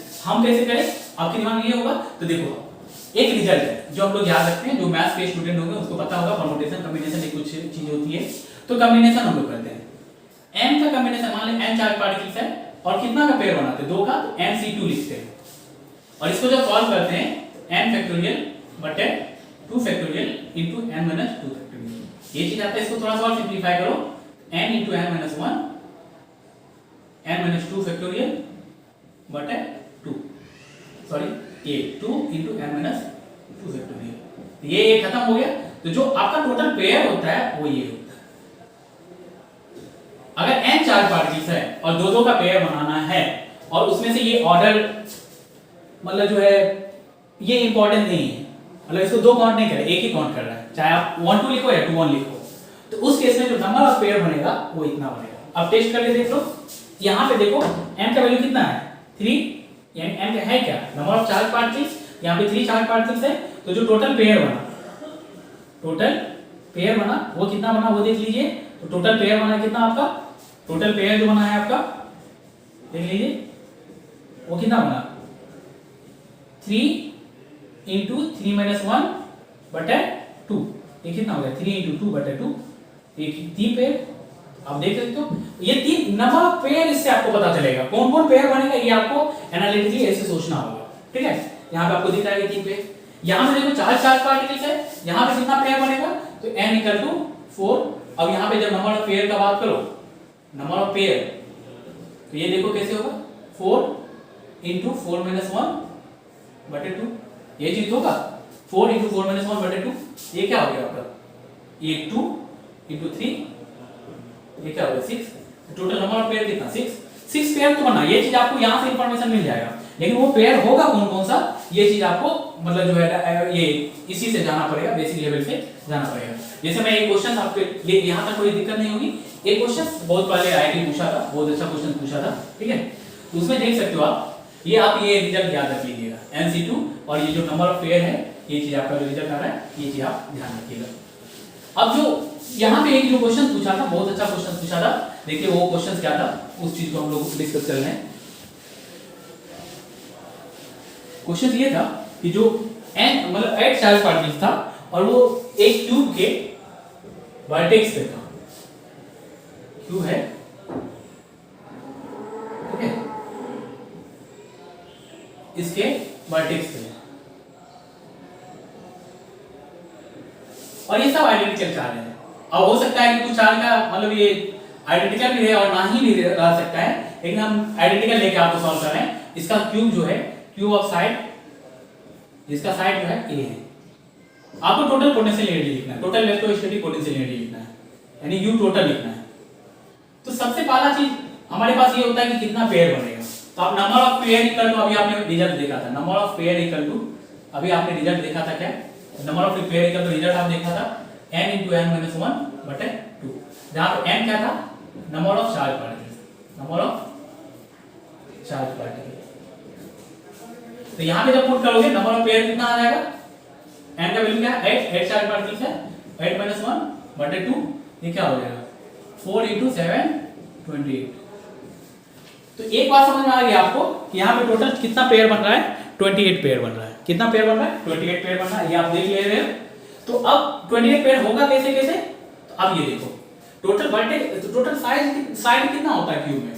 आपके दिमाग में ये होगा तो देखो एक रिजल्ट है जो हम लोग याद रखते हैं, जो मैथ्स के स्टूडेंट होंगे उसको पता होगा, परमुटेशन कॉम्बिनेशन एक कुछ चीज होती है। तो कॉम्बिनेशन हम लोग करते हैं m का कॉम्बिनेशन, मान लें n चार्ज पार्टिकल्स है और कितना का पेयर बनाते हैं 2 का, तो nc2 लिखते हैं और इसको जब सॉल्व करते हैं n फैक्टोरियल बटे 2 factorial into n minus 2 factorial, ये चीज आता है। इसको थोड़ा सा और सिंपलीफाई करो, n into n minus 1 n minus 2 factorial बटे 2, सॉरी ये 2 इनटू n माइनस 2 फैक्टोरियल, ये खत्म हो गया। तो जो आपका टोटल पेयर होता है वो ये होता है। अगर n चार्ज पार्टिकल्स है और दो का पेयर बनाना है और उसमें से ये ऑर्डर मतलब जो है ये इंपॉर्टेंट नहीं है, मतलब इसको 2 काउंट नहीं करे, एक ही काउंट कर रहा है, चाहे आप 1 2 लिखो या 2 1 लिखो, तो उस केस में जो नंबर ऑफ पेयर बनेगा वो इतना बनेगा। अब टेस्ट करके देख लो, यहाँ पे देखो n का वैल्यू कितना है 3, यानी n का है क्या नंबर ऑफ चार्ज पार्टिकल्स, यहाँ पे 3 चार्ज पार्टिकल्स है, तो जो टोटल पेयर बना वो कितना बना वो देख लीजिए। तो टोटल पेयर बना कितना आपका, टोटल पेयर जो बना है आपका देख लीजिए वो कितना बना 3 इंटू 3 माइनस 1 बटे 2, ये कितना हो गया 3 इंटू 2 बटे 2, ये 3 पेयर। आप देख सकते हो ये 3 नंबर ऑफ पेयर, इससे आपको पता चलेगा कौन कौन पेयर बनेगा, ये आपको एनालिटिकली ऐसे सोचना होगा, ठीक है। यहाँ पे आपको दिख रहा है 3 पेयर, यहाँ पे देखो 4 चार्ज पार्टिकल्स है, यहाँ पे कितना पेयर बनेगा तो n इक्वल टू 4। अब यहाँ पे जब नंबर ऑफ पेयर का बात करो, नंबर ऑफ पेयर, तो ये देखो कैसे होगा 4 इंटू 4 माइनस 1 बटे 2, ये चीज होगा 4 इंटू 4 माइनस 1 बटे 2, ये क्या हो गया आपका, ये 2 इंटू 3, ये क्या होगा 6। टोटल नंबर ऑफ पेयर कितना 6 पेयर तो बना, ये चीज आपको यहाँ से इंफॉर्मेशन मिल जाएगा, लेकिन वो पेयर होगा कौन कौन सा ये चीज आपको मतलब जो है ये इसी से जाना पड़ेगा, बेसिक लेवल से जाना पड़ेगा। जैसे मैं एक क्वेश्चन आपके ये यहाँ तक कोई दिक्कत नहीं होगी, एक क्वेश्चन बहुत पहले आईआईटी पूछा था, बहुत अच्छा क्वेश्चन पूछा था, ठीक है। तो उसमें देख सकते हो आप ये रिजल्ट याद रख लीजिएगा NC2 और ये जो नंबर ऑफ पेयर है, ये चीज आपका जो रिजल्ट आ रहा है ये चीज आप ध्यान रखिएगा। अब जो यहाँ पे एक जो क्वेश्चन पूछा था, बहुत अच्छा क्वेश्चन पूछा था, देखिए वो क्वेश्चन क्या था, उस चीज को हम लोग डिस्कस कर रहे हैं। क्वेश्चन ये था कि जो n मतलब 8 चार्ज पार्टिकल्स था और वो एक क्यूब के वर्टेक्स पे था, क्यूब है ठीक है, इसके वर्टेक्स पे और ये सब आइडेंटिकल चार्ज है। अब हो सकता है कि कुछ चार्ज का मतलब ये आइडेंटिकल भी है और ना ही भी रह सकता है, लेकिन हम आइडेंटिकल लेके आपको सॉल्व कर रहे हैं। इसका क्यूब जो है, क्यूब ऑफ साइड, इसका साइड जो है ए है। आपको टोटल पोटेंशियल एनर्जी लिखना है, टोटल इलेक्ट्रोस्टैटिक पोटेंशियल एनर्जी लिखना है, यानी यू टोटल लिखना है। तो सबसे पहला चीज हमारे पास ये होता है कि कितना पेयर बनेगा। तो आप number of pair equal to, अभी आपने रिजल्ट देखा था, number of pair equal to, अभी आपने रिजल्ट देखा था क्या, number of pair equal to result आप देखा था n into n minus 1 बटे 2, जहां पे n क्या था number of charge particles, number of charge particle. तो यहाँ पे जब पुट करोगे नंबर ऑफ पेयर कितना आ जाएगा, n का वैल्यू क्या है 8 चार्ज पार्टिकल्स है, 8 minus 1 बटे 2, ये क्या हो जाएगा 4 into 7 28। तो एक बात समझ में आ गई आपको कि यहाँ पे टोटल कितना पेयर बन रहा है, 28 पेयर बन रहा है। कितना पेयर बन रहा है 28 पेयर बन रहा है, ये आप देख ले रहे हो। तो अब 28 पेयर होगा कैसे कैसे, तो अब ये देखो टोटल वर्टेक्स, तो टोटल साइड कितना होता है क्यूब में,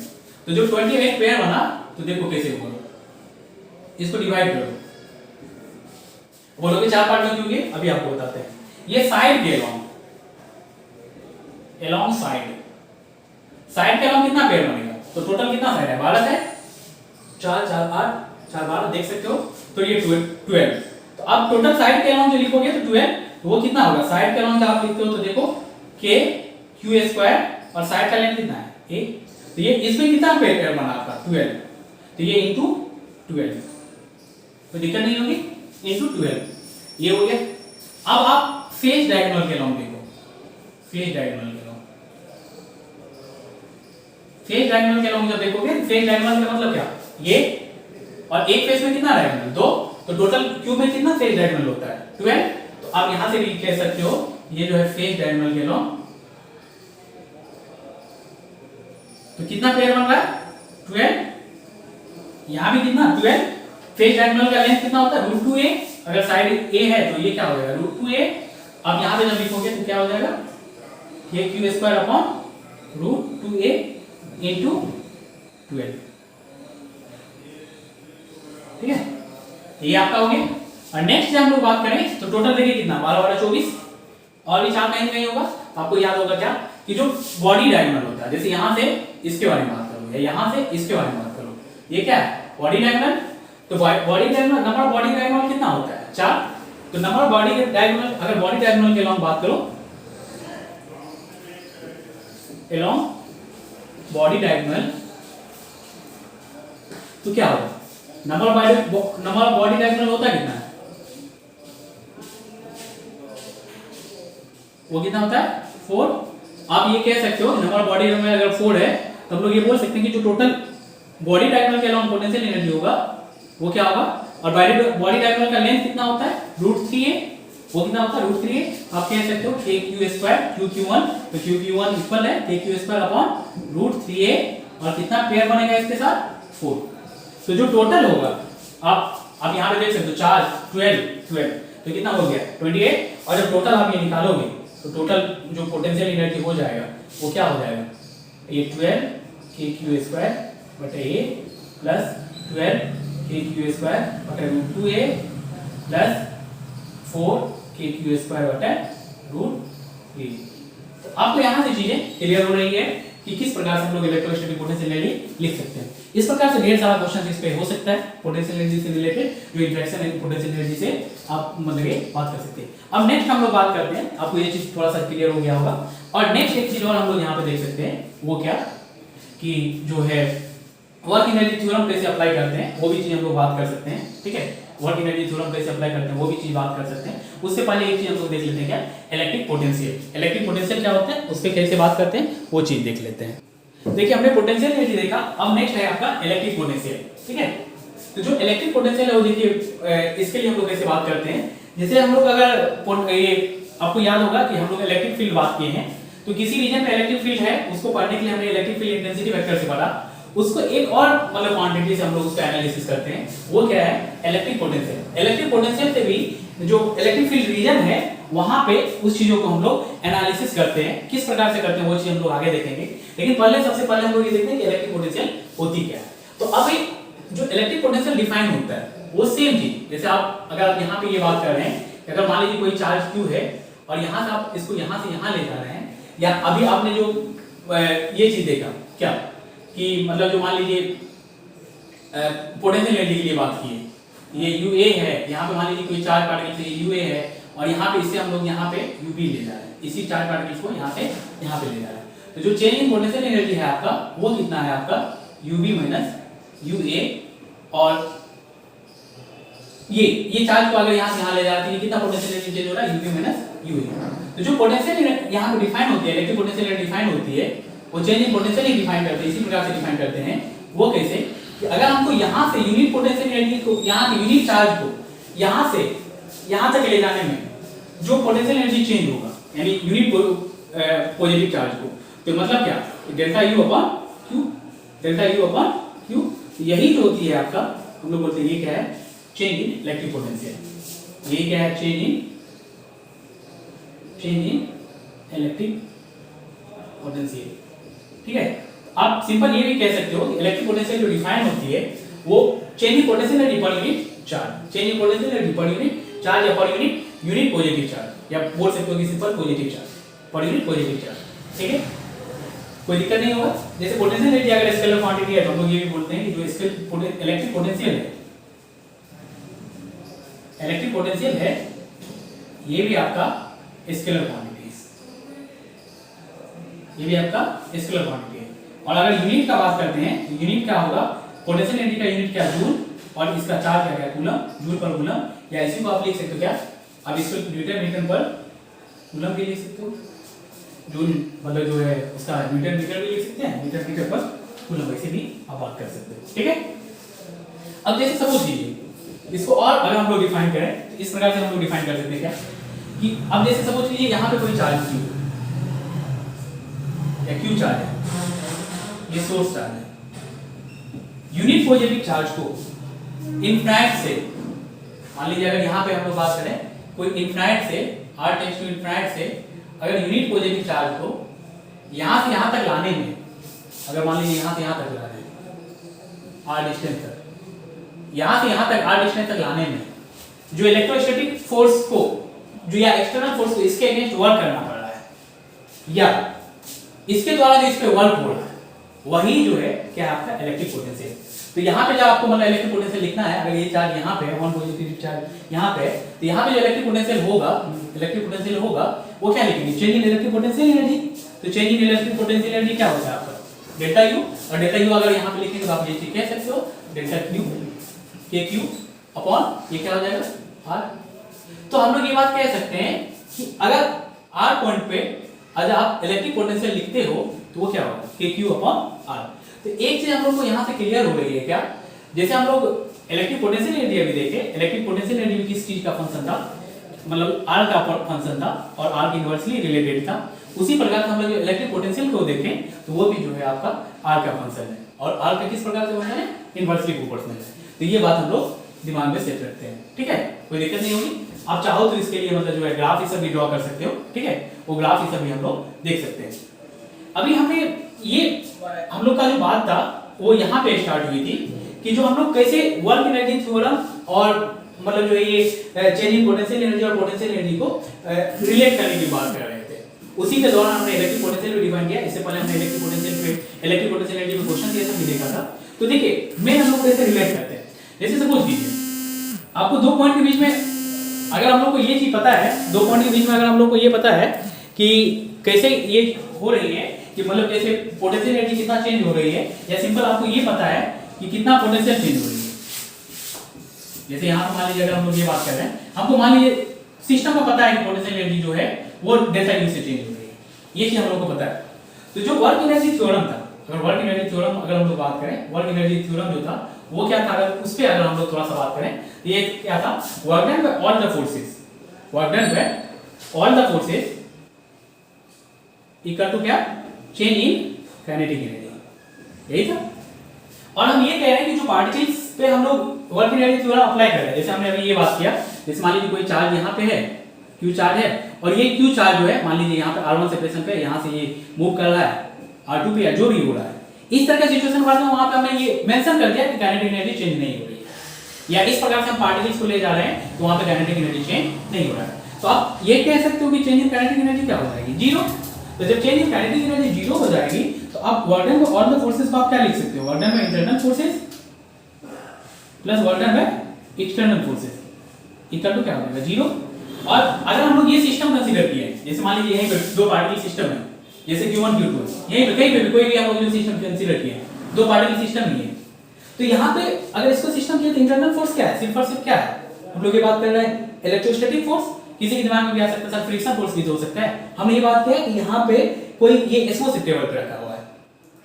तो जो 28 पेयर बना तो देखो कैसे होगा, इसको डिवाइड करो, बोलोगे 4 पार्ट में क्यों गए, अभी आपको बताते हैं। ये साइड के अलोंग साइड के अलोंग कितना पेयर बनेगा, तो टोटल कितना साइड है 12 है, 4 4 8 4 12 देख सकते हो, तो ये 12। तो अब टोटल साइड के अलोंग जो लिखोगे तो 12, तो वो कितना होगा, साइड के अलोंग जब आप लिखते हो तो देखो k q स्क्वायर और साइड का लेंथ कितना है a, तो ये इसमें कितना पेयर बना आपका 12, तो ये इनटू 12, तो दिक्कत नहीं होगी, इनटू 12 ये हो गया। अब आप फेज डायगोनल के अलोंग देखो, फेज डायगोनल के अलोंग फेज डायगोनल के अलॉन्ग जब देखोगे, फेज डायगोनल का मतलब क्या, ये और एक फेज में कितना डायगोनल, दो, तो टोटल क्यूब में कितना फेज डायगोनल होता है, 12। तो आप यहां से भी कह सकते हो ये जो है फेज डायगोनल के अलॉन्ग, तो कितना पेयर बन रहा है 12, यहां भी कितना 12। फेज डायगोनल का लेंथ कितना होता है √2a, अगर साइड a है तो ये क्या हो जाएगा √2a। अब यहां पे जब लिखोगे तो क्या हो जाएगा kq² अपॉन √2a इंटू 12, ठीक है, ये आपका हो गया। और नेक्स्ट जब हम लोग बात करें तो टोटल देखिए कितना 12/24, और भी चार कहीं नहीं होगा, आपको याद होगा क्या कि जो बॉडी डायगोनल होता है, जैसे यहां से इसके बारे में बात करो या यहां से इसके बारे में बात करो, ये क्या है बॉडी डायगोनल। तो body diagonal, number body diagonal कितना होता है 4, तो नंबर बॉडी डायगोनल, अगर बॉडी डायगोनल के अलॉन्ग बात करो, अलॉन्ग बॉडी डायगोनल, तो क्या होगा नंबर ऑफ बॉडी डायगोनल होता है कितना, वो कितना होता है 4। आप ये कह सकते हो नंबर बॉडी डायगोनल अगर 4 है तो हम लोग ये बोल सकते हैं कि जो टोटल बॉडी डायगोनल के अलॉन्ग पोटेंशियल एनर्जी होगा वो क्या होगा, और बॉडी डायगोनल का लेंथ कितना होता है √3a, वो कितना होता है √3a। आप कह सकते हो kq² qq1, तो qq1 इक्वल है kq² अपॉन √3a, और कितना पेयर बनेगा इसके साथ 4। तो जो टोटल होगा आप यहां पे देख सकते हो 4 12 तो कितना हो गया 28, और जब टोटल आप ये निकालोगे तो टोटल जो पोटेंशियल एनर्जी हो जाएगा वो क्या हो जाएगा, ये 12 kq² बटे a प्लस 12 kq² बटे √2a प्लस 4 kq² बटे √3। तो आपको यहां से चीजें क्लियर हो रही है कि किस प्रकार से हम लोग इलेक्ट्रोस्टैटिक पोटेंशियल एनर्जी लिख सकते हैं। इस प्रकार से ढेर सारा क्वेश्चन इस पे हो सकता है पोटेंशियल एनर्जी से रिलेटेड, जो इंटरेक्शन एंड पोटेंशियल एनर्जी से आप मतलब ये बात कर सकते हैं। अब नेक्स्ट हम लोग बात करते हैं, आपको ये चीज थोड़ा सा क्लियर हो गया होगा। और नेक्स्ट एक चीज और हम लोग यहाँ पे देख सकते हैं, वो क्या कि जो है वर्क एनर्जी थ्योरम कैसे अप्लाई करते हैं, वो भी चीज हम लोग बात कर सकते हैं, ठीक है। वर्क एनर्जी थ्योरम कैसे अप्लाई करते हैं वो भी चीज बात कर सकते हैं। उससे पहले एक चीज हम लोग देख लेते हैं, क्या इलेक्ट्रिक पोटेंशियल। इलेक्ट्रिक पोटेंशियल क्या होता है, उस पर कैसे बात करते हैं वो चीज देख लेते हैं। देखिए हमने पोटेंशियल एनर्जी देखा, अब नेक्स्ट है आपका इलेक्ट्रिक पोटेंशियल, ठीक है। तो जो इलेक्ट्रिक पोटेंशियल है वो देखिए इसके लिए हम लोग कैसे बात करते हैं, जैसे हम लोग अगर ये आपको याद होगा कि हम लोग इलेक्ट्रिक फील्ड बात किए हैं, तो किसी रीजन में इलेक्ट्रिक फील्ड है उसको पढ़ने के लिए हमने इलेक्ट्रिक फील्ड इंटेंसिटी वेक्टर से पढ़ा, उसको एक और मतलब क्वांटिटी से हम लोग उसका एनालिसिस करते हैं, वो क्या है इलेक्ट्रिक पोटेंशियल। इलेक्ट्रिक पोटेंशियल से भी जो इलेक्ट्रिक फील्ड रीजन है वहां पे उस चीजों को हम लोग एनालिसिस करते हैं, किस प्रकार से करते हैं वो चीज हम लोग आगे देखेंगे। लेकिन पहले सबसे पहले हम लोग ये देखते हैं कि इलेक्ट्रिक पोटेंशियल होती क्या है। तो अब जो इलेक्ट्रिक पोटेंशियल डिफाइन होता है वो सेम चीज, जैसे आप अगर आप यहाँ पे ये बात कर रहे हैं कि अगर मान लीजिए कोई चार्ज Q है और यहाँ से आप इसको यहाँ से यहाँ ले जा रहे हैं, या अभी आपने जो ये चीज देखा क्या कि मतलब जो मान लीजिए पोटेंशियल एनर्जी के लिए बात की है, ये UA है, यहाँ पे मान लीजिए कोई चार्ज पार्टिकल से UA है और यहाँ पे इससे हम लोग यहाँ पे UB ले जा रहे हैं, इसी चार्ज पार्टिकल्स को यहाँ से यहाँ पे ले जा रहे हैं। तो जो चेंज इन पोटेंशियल एनर्जी है आपका वो कितना है आपका UB माइनस UA, और ये चार्ज को अगर यहाँ से यहाँ ले जाती है कितना पोटेंशियल एनर्जी चेंज हो रहा है UB माइनस UA। तो जो पोटेंशियल यहाँ पे डिफाइन होती है, इलेक्ट्रिक पोटेंशियल एनर्जी डिफाइन होती है, वो change in potential he define करते हैं, इसी प्रकार से डिफाइन करते हैं। वो कैसे कि अगर हमको यहाँ से यूनिट पोटेंशियल एनर्जी को, यहाँ के यूनिट चार्ज को यहाँ से यहाँ तक ले जाने में जो पोटेंशियल एनर्जी चेंज होगा, यानी यूनिट पॉजिटिव चार्ज को, तो मतलब क्या delta U upon Q, delta U upon Q, यही जो होती है आपका हम लोग बोलते हैं ये क्या है चेंज इन इलेक्ट्रिक पोटेंशियल। ये क्या है चेंज इन इलेक्ट्रिक पोटेंशियल, ठीक है। आप सिंपल ये भी कह सकते हो कि इलेक्ट्रिक पोटेंशियल जो डिफाइन होती है वो change in potential energy per unit charge, change in potential energy per unit charge या पर यूनिट पॉजिटिव चार्ज, या बोल सकते हो कि simple positive charge, per unit positive charge, ठीक है। कोई दिक्कत नहीं होगा। जैसे पोटेंशियल एनर्जी अगर स्केलर क्वांटिटी है तो हम लोग ये भी बोलते हैं कि जो इलेक्ट्रिक पोटेंशियल है ये भी आपका स्केलर क्वांटिटी है, ये भी आपका स्केलर क्वांटिटी है। और अगर यूनिट का बात करते हैं तो यूनिट क्या होगा, पोटेंशियल एनर्जी का यूनिट क्या जूल, और इसका चार्ज क्या है कूलम, जूल पर कूलम, या इसी को आप लिख सकते हो क्या, अब इसको न्यूटन मीटर पर कूलम भी लिख सकते हो, जूल मतलब जो है उसका न्यूटन मीटर भी लिख सकते हैं, मीटर मीटर पर कुल लंबाई से भी आप बात कर सकते हैं। ठीक है। अब जैसे सपोज कीजिए इसको और अगर हम लोग डिफाइन करें तो इस प्रकार से हम लोग डिफाइन कर सकते हैं क्या कि अब जैसे सपोज कीजिए यहाँ पे कोई चार्ज Q या Q चार्ज है, ये सोर्स चार्ज है। यूनिट पॉजिटिव चार्ज को इनफिनिट से, मान लीजिए अगर यहाँ पे हम लोग बात करें कोई इनफिनिट से r टेंड्स टू इनफिनिट से अगर यूनिट पॉजिटिव चार्ज को यहाँ से यहाँ तक लाने में, अगर मान लीजिए यहाँ से यहाँ तक लाने में r डिस्टेंस तक, यहाँ से यहाँ तक r डिस्टेंस तक लाने में जो इलेक्ट्रोस्टैटिक फोर्स को जो या एक्सटर्नल फोर्स को इसके अगेंस्ट वर्क करना पड़ रहा है या इसके द्वारा जो इस पे वर्क हो रहा है वही जो है क्या है आपका इलेक्ट्रिक पोटेंशियल। तो यहाँ पे जब आपको मतलब इलेक्ट्रिक पोटेंशियल लिखना है, अगर ये चार्ज यहाँ पे है वन पॉजिटिव चार्ज यहाँ पे, तो यहाँ पे जो इलेक्ट्रिक पोटेंशियल होगा वो क्या लिखेंगे, change in electric potential energy. तो change in electric potential energy क्या होता है आपका डेल्टा यू, और डेल्टा यू अगर यहाँ पे लिखेंगे तो आप ये चीज कह सकते हो डेल्टा क्यू के क्यू अपॉन ये क्या हो जाएगा आर। तो हम लोग ये बात कह सकते हैं कि अगर आर पॉइंट पे अगर आप इलेक्ट्रिक पोटेंशियल लिखते हो तो वो क्या होगा के क्यू अपॉन आर। तो एक चीज हम लोग को यहाँ से क्लियर हो रही है क्या, जैसे हम लोग इलेक्ट्रिक पोटेंशियल एनर्जी अभी देखे, इलेक्ट्रिक पोटेंशियल एनर्जी किस चीज का फंक्शन था, मतलब आर का फंक्शन था और आर के इनवर्सली रिलेटेड था। उसी प्रकार से हम लोग इलेक्ट्रिक पोटेंशियल को देखें तो वो भी जो है आपका आर का फंक्शन है और आर का किस प्रकार से फंक्शन है, इनवर्सली प्रोपोर्शनल है। तो ये बात हम लोग दिमाग में सेट रखते हैं। ठीक है, कोई दिक्कत नहीं होगी। आप चाहो तो इसके लिए मतलब जो है ग्राफ ये सब भी ड्रॉ कर सकते हो। ठीक है, वो ग्राफ ये सब भी हम लोग देख सकते हैं। अभी हमें ये हम लोग का जो बात था वो यहाँ पे स्टार्ट हुई थी कि जो हम लोग कैसे वर्क एनर्जी थ्योरम और मतलब जो ये चेंज इन पोटेंशियल एनर्जी और पोटेंशियल एनर्जी को रिलेट करने की बात कर रहे थे। उसी के दौरान हमने इलेक्ट्रिक पोटेंशियल भी डिफाइन किया। इससे पहले हमने इलेक्ट्रिक पोटेंशियल एनर्जी में क्वेश्चन दिया था, भी देखा था। तो देखिए मैं हम लोग कैसे रिलेट करते हैं। जैसे सपोज कीजिए आपको दो पॉइंट के बीच में अगर हम लोग को ये चीज पता है, दो पॉइंट के बीच में अगर हम लोग को ये पता है कि कैसे ये हो रही है कि मतलब जैसे पोटेंशियल एनर्जी कितना चेंज हो रही है, या सिंपल आपको ये पता है कि कितना पोटेंशियल चेंज हो रही है। जैसे यहाँ पर मान लीजिए अगर हम लोग ये बात कर रहे हैं, हमको मान लीजिए सिस्टम को पता है कि पोटेंशियल एनर्जी जो है वो डेल्टा यू से चेंज हो रही है, ये चीज हम लोग को पता है। तो जो वर्क एनर्जी थ्योरम था, अगर वर्क एनर्जी थ्योरम अगर हम लोग बात करें, वर्क एनर्जी थ्योरम जो था वो क्या था, अगर उस पे अगर हम लोग थोड़ा सा बात करें, ये क्या था, work done by all the forces, work done by all the forces equal to क्या, चेंज इन काइनेटिक एनर्जी, यही था। और हम ये कह रहे हैं कि जो पार्टिकल्स पे हम लोग वर्क एनर्जी थ्योरम अप्लाई कर रहे हैं, जैसे हमने अभी ये बात किया, जैसे मान लीजिए कोई चार्ज यहाँ पे है, Q चार्ज है, और ये Q चार्ज जो है मान लीजिए यहाँ पे R1 सेपरेशन पे यहाँ से ये मूव कर रहा है R2 पे या जो भी हो रहा है, इस तरह का सिचुएशन बाद में वहां पे हमने ये मेंशन कर दिया कि काइनेटिक एनर्जी चेंज नहीं हो रही है, या इस प्रकार से हम पार्टिकल्स को ले जा रहे हैं तो वहां पे काइनेटिक एनर्जी चेंज नहीं हो रहा है। तो आप ये कह सकते हो कि चेंज इन काइनेटिक एनर्जी क्या हो जाएगी, जीरो। तो जब change in kinetic energy zero हो जाएगी तो आप work done by all the forces को आप क्या लिख सकते हो, work done by internal forces plus work done by external forces equal to क्या हो जाएगा, जीरो। और अगर हम लोग ये सिस्टम कंसीडर किए, जैसे मान लीजिए यहीं पे दो पार्टिकल सिस्टम है, जैसे Q1 Q2, यहीं पे कहीं पे भी कोई भी हम लोग जो सिस्टम कंसीडर किए, दो पार्टिकल सिस्टम ही है, तो यहाँ पे अगर इसको सिस्टम किया तो इंटरनल फोर्स क्या है, सिर्फ और सिर्फ क्या है, हम लोग ये बात कर रहे हैं इलेक्ट्रोस्टैटिक फोर्स। किसी के दिमाग में भी आ सकता है सर फ्रिक्शन फोर्स भी तो हो सकता है, हमने ये बात किया कि यहाँ पे कोई ये एसओ से टेबल पे रखा हुआ है,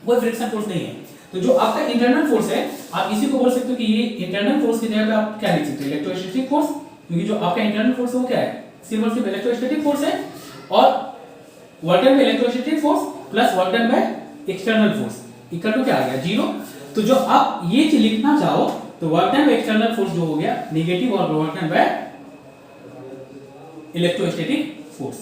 कोई फ्रिक्शन फोर्स नहीं है। तो जो आपका इंटरनल फोर्स है आप इसी को बोल सकते हो कि ये इंटरनल फोर्स की जगह पे आप क्या लिख सकते हो, इलेक्ट्रोस्टैटिक फोर्स, क्योंकि जो आपका इंटरनल फोर्स है वो क्या है, सिर्फ और सिर्फ इलेक्ट्रोस्टैटिक फोर्स है। और work done by electrostatic force plus work done by external force equal to क्या आ गया, जीरो। तो जो आप ये चीज लिखना चाहो तो work done by external force जो हो गया नेगेटिव, और work done by electrostatic force,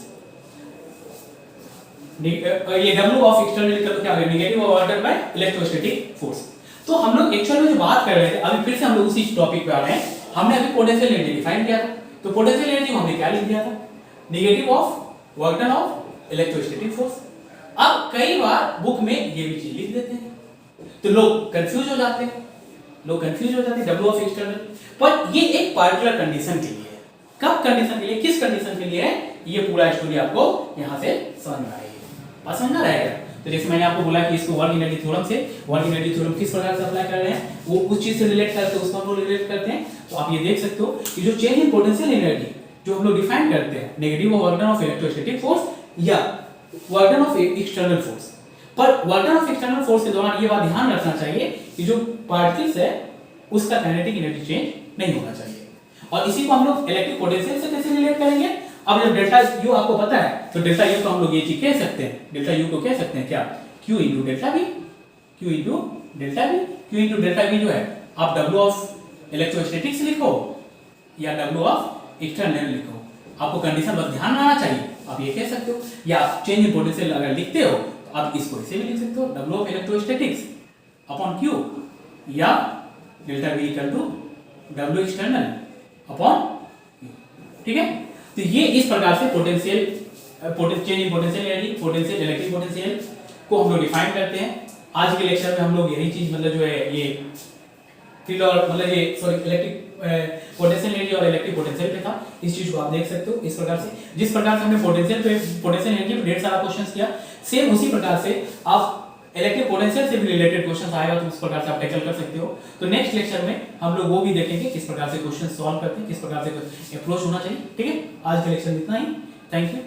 ये W of external equal to क्या आ गया, नेगेटिव और work done by electrostatic force. तो हम लोग एक्चुअल में जो बात कर रहे थे, अभी फिर से हम लोग उसी टॉपिक पे आ रहे हैं। हमने अभी पोटेंशियल एनर्जी डिफाइन किया था, तो पोटेंशियल एनर्जी हमने क्या लिख दिया था, negative of work done of electrostatic force. अब कई बार बुक में ये भी चीज लिख देते हैं तो लोग कंफ्यूज हो जाते हैं, W ऑफ एक्सटर्नल। पर ये एक पार्टिकुलर कंडीशन के लिए है, कब कंडीशन के लिए, किस कंडीशन के लिए है, ये पूरा स्टोरी आपको यहां से समझ में आएगी, बात समझ में आएगा। तो जैसे मैंने आपको बोला कि इसको वर्क एनर्जी थ्योरम से, वर्क एनर्जी थ्योरम किस प्रकार से अप्लाई कर रहे हैं, वो उस चीज से रिलेट करते हैं, उसको हम लोग रिलेट करते हैं। तो आप ये देख सकते हो कि जो चेंज इन पोटेंशियल एनर्जी जो हम लोग डिफाइन करते हैं, negative work done of electrostatic force या work done of external force. पर work done of external force के दौरान ये बात ध्यान रखना चाहिए कि जो पार्टिकल्स है उसका काइनेटिक एनर्जी चेंज नहीं होना चाहिए। और इसी को हम लोग इलेक्ट्रिक पोटेंशियल से कैसे रिलेट करेंगे? अब जब डेल्टा यू आपको पता है तो डेल्टा यू को हम लोग ये चीज कह सकते हैं, डेल्टा यू को कह सकते हैं क्या? Q into delta we, Q into delta we. Q into delta we जो है आप W ऑफ इलेक्ट्रोस्टैटिक्स लिखो या W ऑफ एक्सटर्नल लिखो, आपको कंडीशन बस ध्यान रखना चाहिए। आप ये कह सकते हो, या आप चेंज इन पोटेंशियल अगर लिखते हो तो आप इसको ऐसे भी लिख सकते हो, W of electrostatics upon Q, या delta V equal to W external upon Q। ठीक है, तो ये इस प्रकार से potential change in potential energy, potential electric potential को हम लोग डिफाइन करते हैं। आज के लेक्चर में हम लोग यही चीज मतलब जो है ये फील्ड और मतलब ये सॉरी इलेक्ट्रिक पोटेंशियल एनर्जी और इलेक्ट्रिक पोटेंशियल पे था। इस चीज को आप देख सकते हो इस प्रकार से, जिस प्रकार से हमने पोटेंशियल एनर्जी पे ढेर सारा क्वेश्चंस किया, सेम उसी प्रकार से आप इलेक्ट्रिक पोटेंशियल से भी रिलेटेड क्वेश्चंस आएगा तो इस प्रकार से आप टैकल कर सकते हो। तो नेक्स्ट लेक्चर में हम लोग वो भी देखेंगे किस प्रकार से क्वेश्चन सॉल्व करते हैं, किस प्रकार से अप्रोच होना चाहिए। ठीक है, आज के लेक्चर में इतना ही। Thank you.